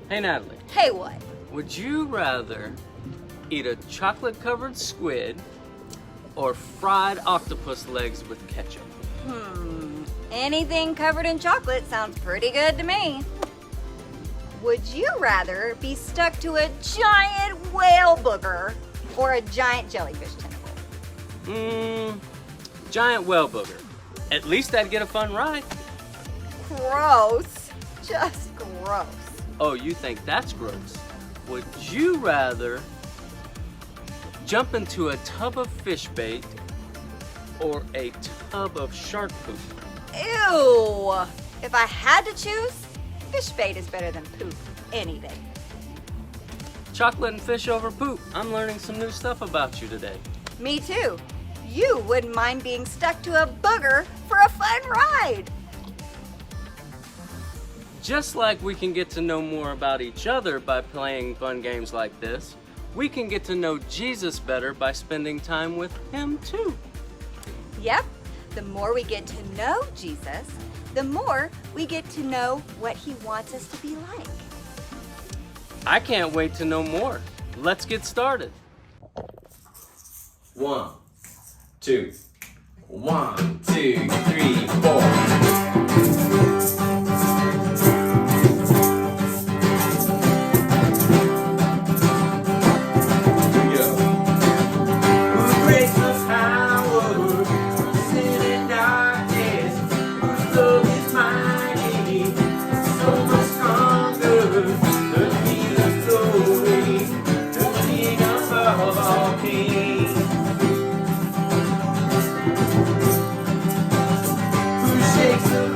Hey Natalie, Hey, what? would you rather eat a chocolate-covered squid or fried octopus legs with ketchup? Anything covered in chocolate sounds pretty good to me. Would you rather be stuck to a giant whale booger or a giant jellyfish tentacle? Giant whale booger. At least I'd get a fun ride. Gross. Just gross. Oh, you think that's gross? Would you rather jump into a tub of fish bait or a tub of shark poop? Ew. If I had to choose, fish bait is better than poop any day. Chocolate and fish over poop. I'm learning some new stuff about you today. Me too. You wouldn't mind being stuck to a booger for a fun ride. Just like we can get to know more about each other by playing fun games like this, we can get to know Jesus better by spending time with him too. Yep. The more we get to know Jesus, the more we get to know what he wants us to be like. I can't wait to know more. Let's get started. 1, 2, 1, 2, 3, 4. Shakes the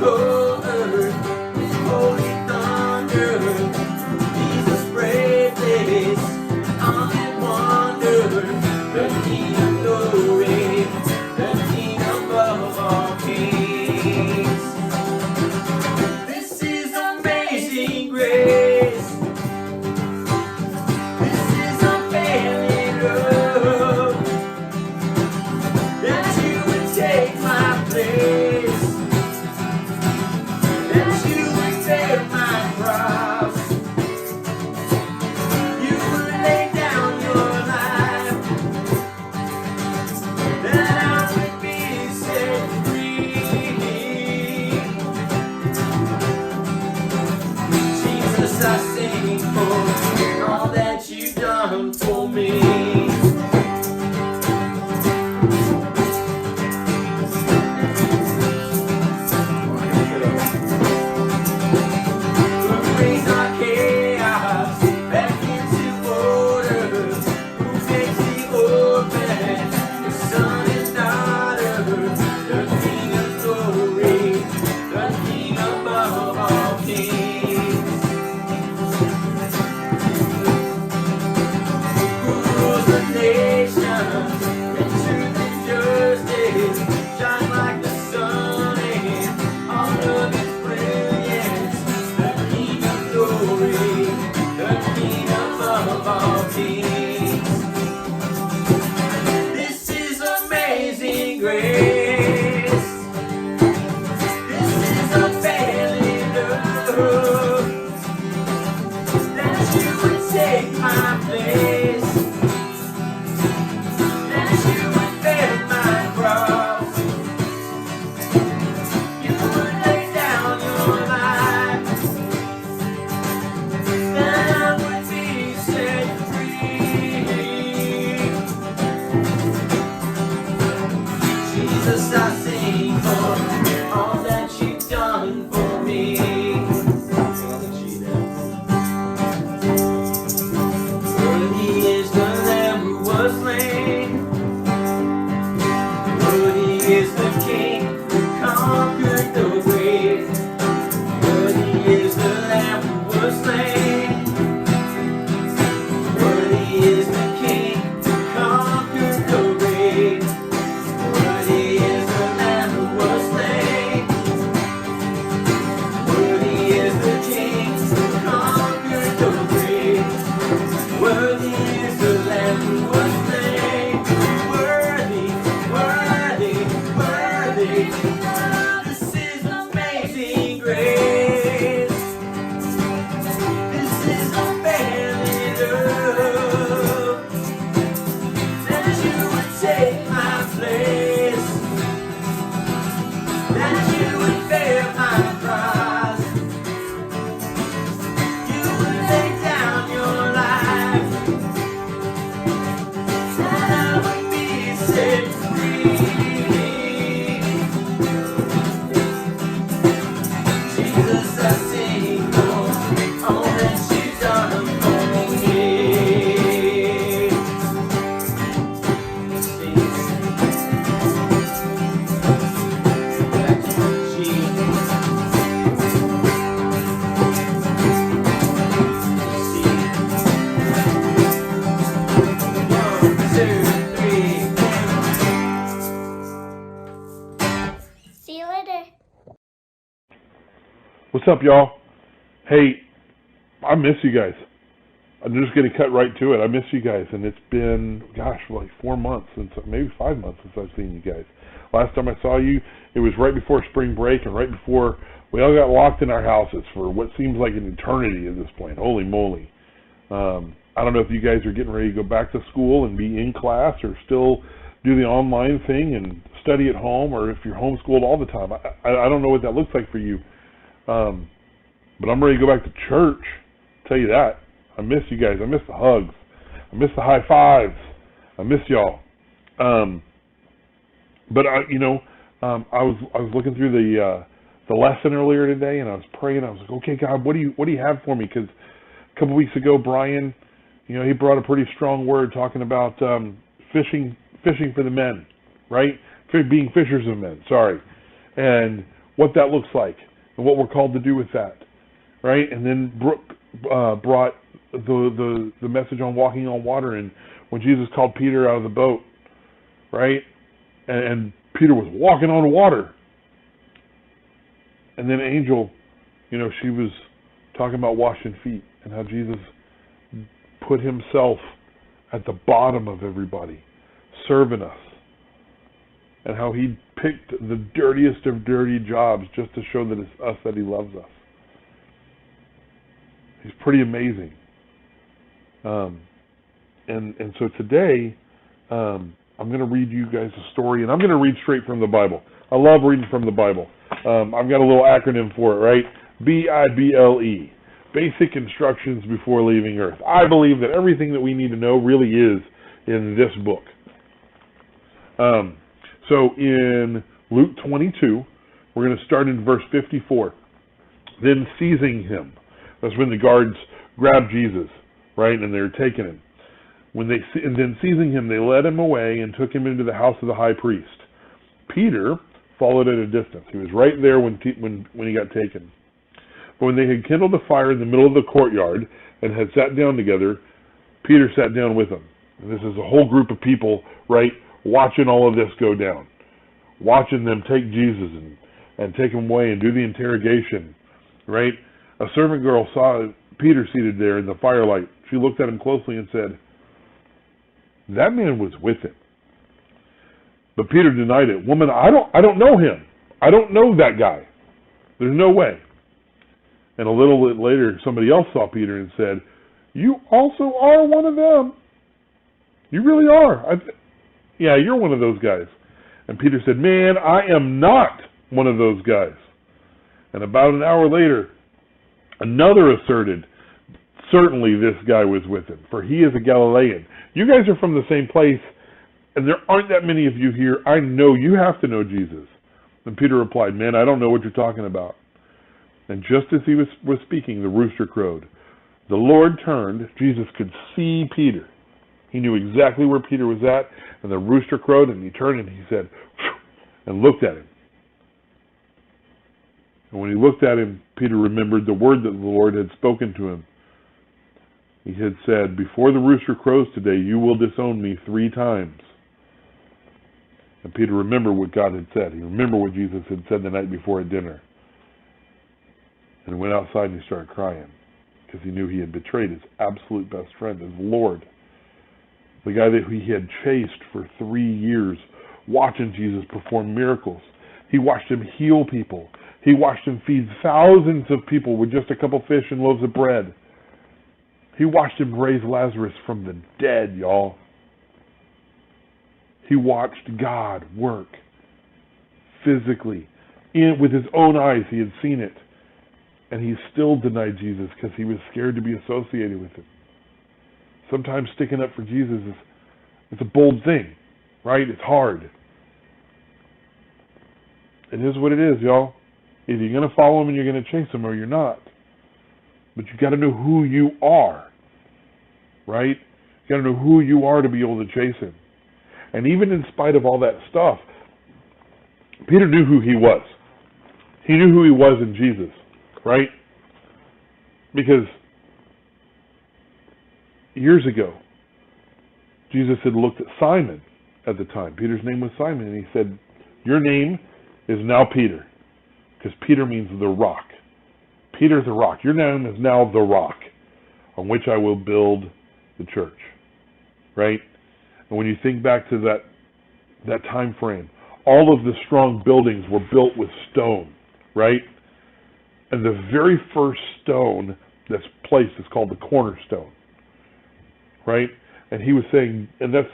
What's up, y'all? Hey, I miss you guys. I'm just going to cut right to it. I miss you guys, and it's been, gosh, like 4 months, maybe 5 months since I've seen you guys. Last time I saw you, it was right before spring break and right before we all got locked in our houses for what seems like an eternity at this point. Holy moly. I don't know if you guys are getting ready to go back to school and be in class or still do the online thing and study at home, or if you're homeschooled all the time. I don't know what that looks like for you. But I'm ready to go back to church. I'll tell you that. I miss you guys. I miss the hugs. I miss the high fives. I miss y'all. But I was looking through the lesson earlier today, and I was praying. I was like, okay, God, what do you have for me? Because a couple weeks ago, Brian, he brought a pretty strong word talking about fishing for the men, right? Being fishers of men. Sorry, and what that looks like, and what we're called to do with that, right? And then Brooke brought the message on walking on water, and when Jesus called Peter out of the boat, right? And Peter was walking on water. And then Angel, she was talking about washing feet and how Jesus put himself at the bottom of everybody, serving us. And how he picked the dirtiest of dirty jobs just to show that it's us that he loves us. He's pretty amazing. And so today, I'm going to read you guys a story, and I'm going to read straight from the Bible. I love reading from the Bible. I've got a little acronym for it, right? BIBLE, Basic Instructions Before Leaving Earth. I believe that everything that we need to know really is in this book. So in Luke 22, we're going to start in verse 54. Then seizing him. That's when the guards grabbed Jesus, right, and they were taking him. And then seizing him, they led him away and took him into the house of the high priest. Peter followed at a distance. He was right there when he got taken. But when they had kindled a fire in the middle of the courtyard and had sat down together, Peter sat down with them. And this is a whole group of people, right, watching all of this go down, watching them take Jesus and take him away and do the interrogation, right? A servant girl saw Peter seated there in the firelight. She looked at him closely and said, "That man was with him." But Peter denied it. "Woman, I don't know him. I don't know that guy. There's no way." And a little bit later, somebody else saw Peter and said, "You also are one of them. You really are. Yeah, you're one of those guys." And Peter said, "Man, I am not one of those guys." And about an hour later, another asserted, "Certainly this guy was with him, for he is a Galilean. You guys are from the same place, and there aren't that many of you here. I know you have to know Jesus." And Peter replied, "Man, I don't know what you're talking about." And just as he was speaking, the rooster crowed. The Lord turned. Jesus could see Peter. He knew exactly where Peter was at, and the rooster crowed, and he turned and he said, "Phew," and looked at him. And when he looked at him, Peter remembered the word that the Lord had spoken to him. He had said, "Before the rooster crows today, you will disown me 3 times." And Peter remembered what God had said. He remembered what Jesus had said the night before at dinner. And went outside and he started crying because he knew he had betrayed his absolute best friend, his Lord. The guy that he had chased for 3 years, watching Jesus perform miracles. He watched him heal people. He watched him feed thousands of people with just a couple fish and loaves of bread. He watched him raise Lazarus from the dead, y'all. He watched God work physically. With his own eyes, he had seen it. And he still denied Jesus because he was scared to be associated with him. Sometimes sticking up for Jesus it's a bold thing, right? It's hard. It is what it is, y'all. Either you're going to follow him and you're going to chase him, or you're not. But you got to know who you are, right? You got to know who you are to be able to chase him. And even in spite of all that stuff, Peter knew who he was. He knew who he was in Jesus, right? Because years ago, Jesus had looked at Simon at the time. Peter's name was Simon, and he said, "Your name is now Peter," because Peter means the rock. Peter the rock. Your name is now the rock on which I will build the church. Right? And when you think back to that time frame, all of the strong buildings were built with stone, right? And the very first stone that's placed is called the cornerstone, right? And he was saying, and that's,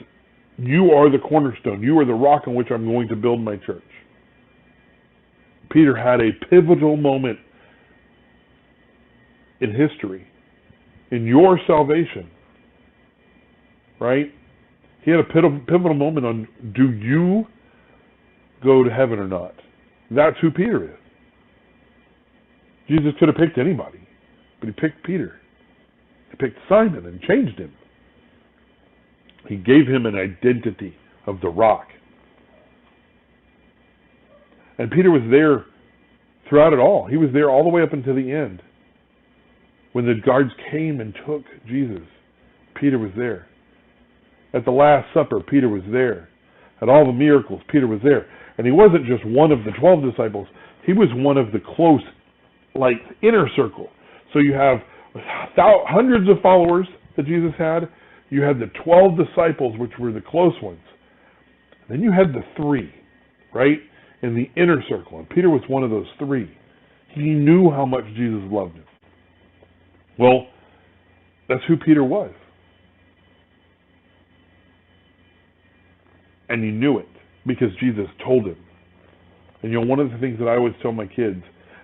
you are the cornerstone. You are the rock on which I'm going to build my church. Peter had a pivotal moment in history, in your salvation, right? He had a pivotal moment on, do you go to heaven or not? That's who Peter is. Jesus could have picked anybody, but he picked Peter. He picked Simon and changed him. He gave him an identity of the rock. And Peter was there throughout it all. He was there all the way up until the end. When the guards came and took Jesus, Peter was there. At the Last Supper, Peter was there. At all the miracles, Peter was there. And he wasn't just one of the 12 disciples. He was one of the close, inner circle. So you have hundreds of followers that Jesus had. You had the 12 disciples, which were the close ones. Then you had the 3, right, in the inner circle. And Peter was one of those 3. He knew how much Jesus loved him. Well, that's who Peter was. And he knew it because Jesus told him. And one of the things that I always tell my kids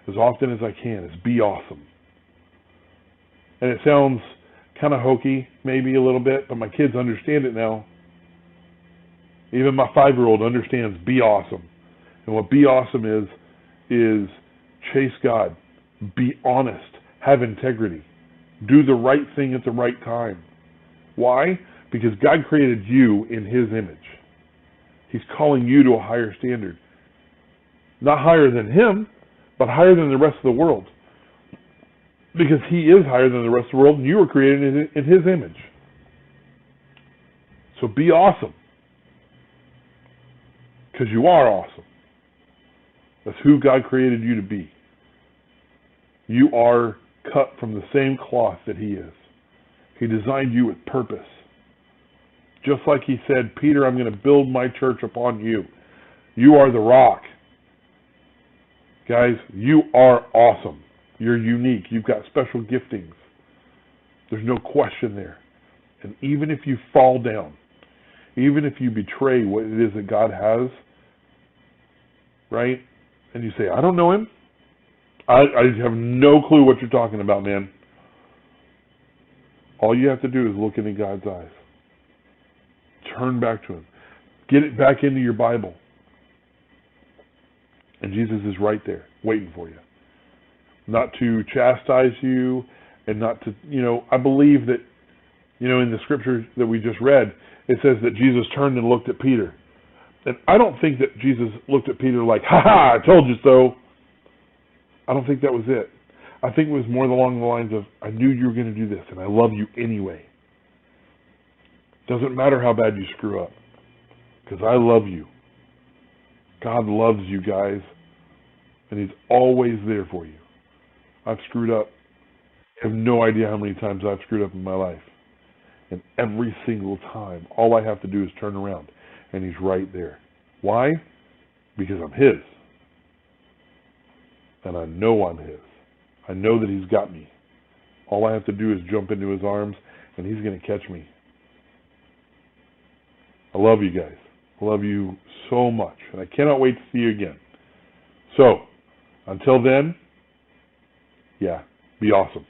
as often as I can is be awesome. And it sounds kind of hokey, maybe a little bit, but my kids understand it now. Even my 5-year-old understands be awesome. And what be awesome is chase God, be honest, have integrity, do the right thing at the right time. Why? Because God created you in His image. He's calling you to a higher standard. Not higher than Him, but higher than the rest of the world. Because He is higher than the rest of the world, and you were created in His image. So be awesome. Because you are awesome. That's who God created you to be. You are cut from the same cloth that He is. He designed you with purpose. Just like He said, Peter, I'm going to build my church upon you. You are the rock. Guys, you are awesome. You're unique. You've got special giftings. There's no question there. And even if you fall down, even if you betray what it is that God has, right? And you say, I don't know Him. I have no clue what you're talking about, man. All you have to do is look into God's eyes. Turn back to Him. Get it back into your Bible. And Jesus is right there, waiting for you. Not to chastise you, and not to, I believe that, in the scripture that we just read, it says that Jesus turned and looked at Peter. And I don't think that Jesus looked at Peter like, ha, I told you so. I don't think that was it. I think it was more along the lines of, I knew you were going to do this, and I love you anyway. Doesn't matter how bad you screw up, because I love you. God loves you guys, and He's always there for you. I've screwed up. I have no idea how many times I've screwed up in my life. And every single time, all I have to do is turn around, and He's right there. Why? Because I'm His. And I know I'm His. I know that He's got me. All I have to do is jump into His arms, and He's going to catch me. I love you guys. I love you so much. And I cannot wait to see you again. So, until then, be awesome.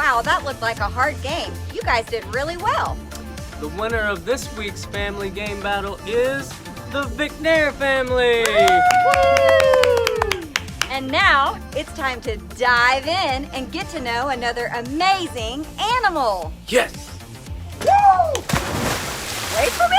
Wow, that looked like a hard game. You guys did really well. The winner of this week's family game battle is the Vicnair family. And now it's time to dive in and get to know another amazing animal. Yes. Woo! Wait for me!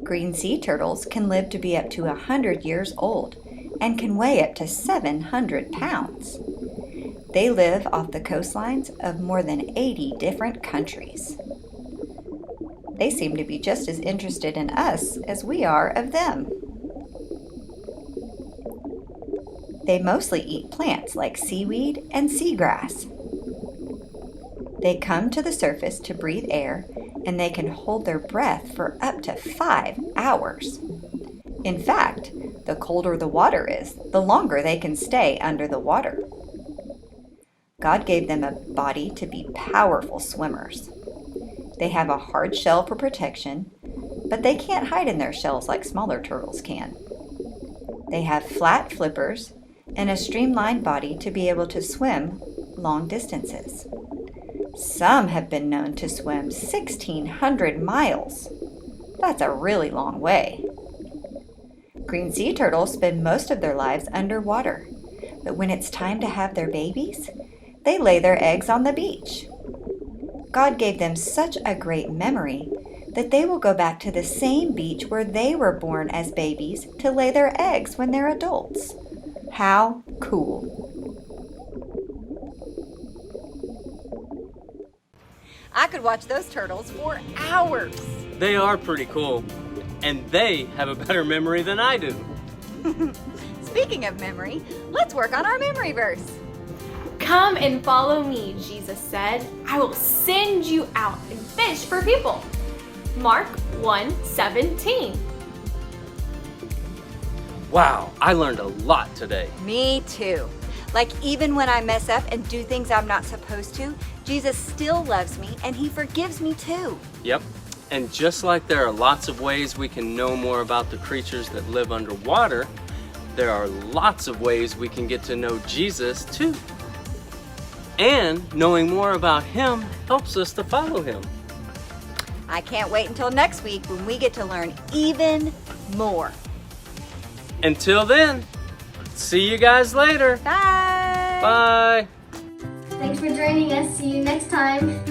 Green sea turtles can live to be up to 100 years old and can weigh up to 700 pounds. They live off the coastlines of more than 80 different countries. They seem to be just as interested in us as we are of them. They mostly eat plants like seaweed and seagrass. They come to the surface to breathe air, and they can hold their breath for up to 5 hours. In fact, the colder the water is, the longer they can stay under the water. God gave them a body to be powerful swimmers. They have a hard shell for protection, but they can't hide in their shells like smaller turtles can. They have flat flippers and a streamlined body to be able to swim long distances. Some have been known to swim 1,600 miles. That's a really long way. Green sea turtles spend most of their lives underwater, but when it's time to have their babies, they lay their eggs on the beach. God gave them such a great memory that they will go back to the same beach where they were born as babies to lay their eggs when they're adults. How cool! I could watch those turtles for hours. They are pretty cool, and they have a better memory than I do. Speaking of memory, let's work on our memory verse. Come and follow me, Jesus said. I will send you out and fish for people. Mark 1:17. Wow, I learned a lot today. Me too. Like even when I mess up and do things I'm not supposed to, Jesus still loves me and he forgives me too. Yep. And just like there are lots of ways we can know more about the creatures that live underwater, there are lots of ways we can get to know Jesus too. And knowing more about him helps us to follow him. I can't wait until next week when we get to learn even more. Until then, see you guys later. Bye. Bye. Thanks for joining us. See you next time.